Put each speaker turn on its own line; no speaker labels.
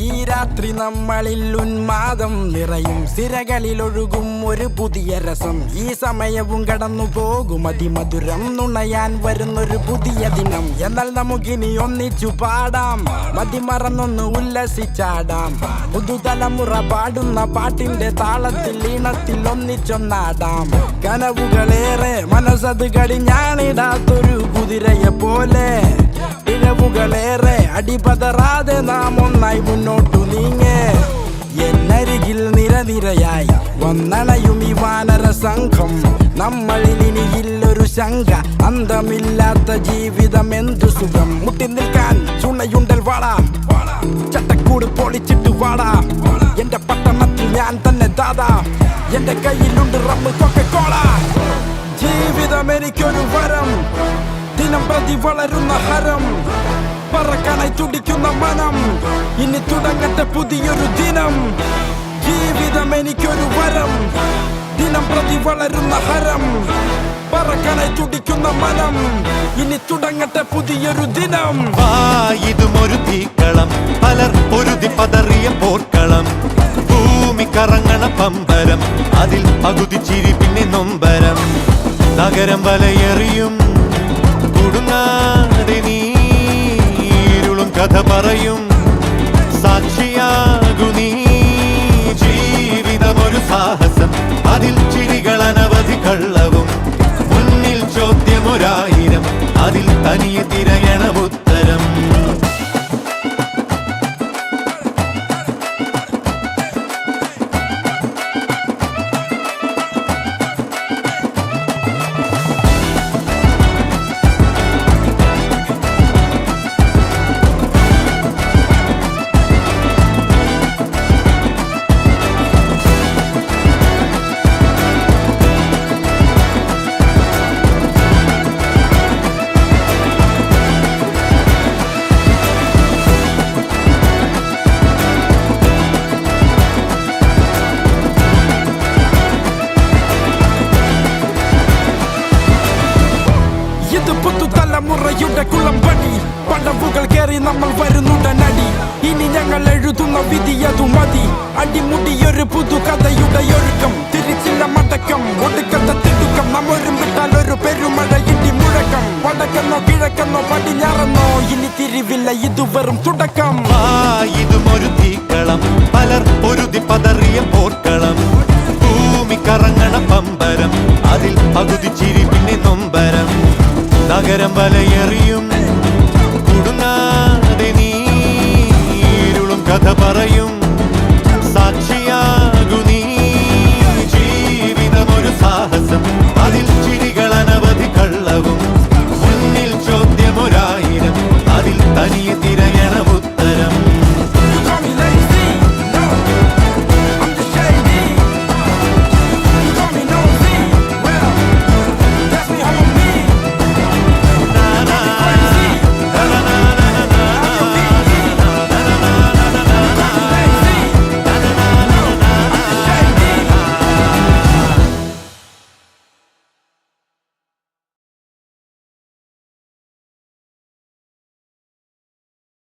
ഈ രാത്രി നമ്മളിൽ ഉന്മാദം നിറയും, സിരകളിലൊഴുകും ഒരു പുതിയ രസം. ഈ സമയവും കടന്നു പോകും അതിമധുരം, നുണയാൻ വരുന്നൊരു പുതിയ ദിനം. എന്നാൽ നമുക്കിനി ഒന്നിച്ചു പാടാം, മതിമറന്നൊന്ന് ഉല്ലസിച്ചാടാം. പുതുതലമുറ പാടുന്ന പാട്ടിന്റെ താളത്തിൽ ഈണത്തിൽ ഒന്നിച്ചൊന്നാടാം. കനവുകളേറെ മനസ്സത് കടിഞ്ഞാണിടാത്തൊരു കുതിരയെ പോലെ, ഇഴവുകളേറെ അടിപതറാതെ നാം ഒന്നായി മുന്നോട്ടു നീങ്ങേ. എന്നരികിൽ നിരനിരയായി വന്നണയും ഈ വാനര സംഘം. നമ്മളിൽ ഇനിയില്ലൊരു ശങ്ക, അന്തമില്ലാത്ത ജീവിതം എന്തു സുഖം. മുട്ടി നിൽക്കാൻ ചുണയുണ്ടൽ വാടാ, ചട്ടക്കൂട് പൊളിച്ചിട്ട് വാടാ. എന്റെ പട്ടണത്തിൽ ഞാൻ തന്നെ ദാദാ, എന്റെ കയ്യിലുണ്ട് റമ്മ് കൊക്കക്കോള. ജീവിതം എനിക്കൊരു വരം, ദിനം പ്രതി വളരുന്ന ഹരം. പറക്കാനായി തുടിക്കുന്ന മനം, ഇനി തുടങ്ങട്ടെ പുതിയൊരു ദിനം. ജീവിതം എനിക്കൊരു വരം, ദിനം പ്രതി വളരുന്ന ഹരം. പറക്കാനായി തുടിക്കുന്ന മനം, ഇനി തുടങ്ങട്ടെ പുതിയൊരു ദിനം.
ഇതുമൊരു തീക്കളം, പലർ പൊരുതി പതറിയ പോർക്കളം. ഭൂമി കറങ്ങണ പമ്പരം, അതിൽ പകുതി ചിരി പിന്നെ നൊമ്പരം. നഗരം വലയെറിയും കുടുങ്ങാതെ നീരുളും കഥ പറയും, സാക്ഷിയാകു നീ. ജീവിതമൊരു സാഹസം, അതിൽ ചിരികൾ അനവധി കള്ളവും. മുന്നിൽ ചോദ്യമൊരായിരം, അതിൽ തനിയെ തിരയണം ഉത്തരം.
പുതുതലമുറയുടെ കുളമ്പടി, പടവുകൾ കയറി നമ്മൾ വരുന്നുടനടി. ഇനി ഞങ്ങൾ എഴുതുന്ന വിധിയതു മതി, അടിമുടിയൊരു പുതുകഥയുടെ ഒഴുക്കം. തിരിച്ചില്ല മടക്കം, ഒടുക്കത്തെ തിടുക്കം. നാം ഒരുമിട്ടാൽ ഒരു പെരുമഴ ഇടി മുഴക്കം. വടക്കെന്നോ കിഴക്കെന്നോ പടിഞ്ഞാറെന്നോ ഇനി തിരിവില്ല, ഇത് വെറും തുടക്കം.
ഇതുമൊരു തീക്കളം, പലർ പൊരുതി പതറിയ പോർക്കളം. ഭൂമി കറങ്ങണ പമ്പരം, അതിൽ പകുതി ചിരി പിന്നെ നൊമ്പരം. നഗരം വലയെറിയും